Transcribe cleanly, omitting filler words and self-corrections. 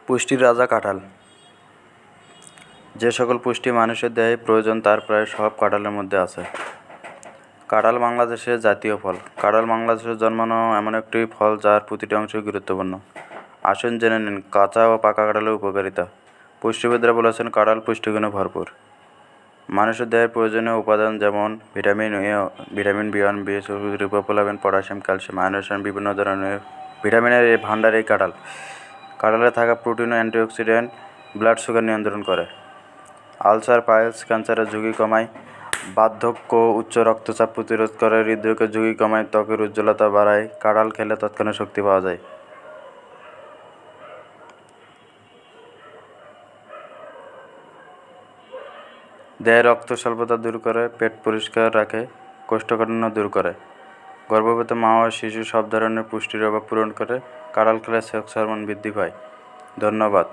পুষ্টির রাজা কাঁঠাল। যে সকল পুষ্টি মানুষের দেহে প্রয়োজন তার প্রায় সব কাঁঠালের মধ্যে আছে। কাঁঠাল বাংলাদেশের জাতীয় ফল। কাঁঠাল বাংলাদেশে জন্মানো এমন একটি ফল যার প্রতিটি অংশই গুরুত্বপূর্ণ। আসুন জেনে নিন কাঁচা ও পাকা কাঁঠালের উপকারিতা। পুষ্টিবিদরা বলেছেন কাঁঠাল পুষ্টিগুণে ভরপুর। মানুষের দেহের প্রয়োজনীয় উপাদান যেমন vitamin A, vitamin B1, B2, riboflavin, potassium, calcium, iron, বিভিন্ন ধরনের ভিটামিনের এই ভাণ্ডার এই কাঁঠাল। কাঁঠালে থাকা প্রোটিন ও অ্যান্টিঅক্সিডেন্ট ব্লাড সুগার নিয়ন্ত্রণ করে, আলসার, পাইলস, ক্যান্সারের ঝুঁকি কমায়, বার্ধক্য, উচ্চ রক্তচাপ প্রতিরোধ করে, হৃদরোগের ঝুঁকি কমায়, ত্বকের উজ্জ্বলতা বাড়ায়। কাঁঠাল খেলে তৎক্ষণাৎ শক্তি পাওয়া যায়। দেহে রক্ত স্বল্পতা দূর করে, পেট পরিষ্কার রাখে, কোষ্ঠকাঠিন্য দূর করে, গর্ভবতী মা ও শিশু সব ধরনের পুষ্টির অভাব পূরণ করে। কাঁঠাল খেলে সেক্স হরমোন বৃদ্ধি পায়। ধন্যবাদ।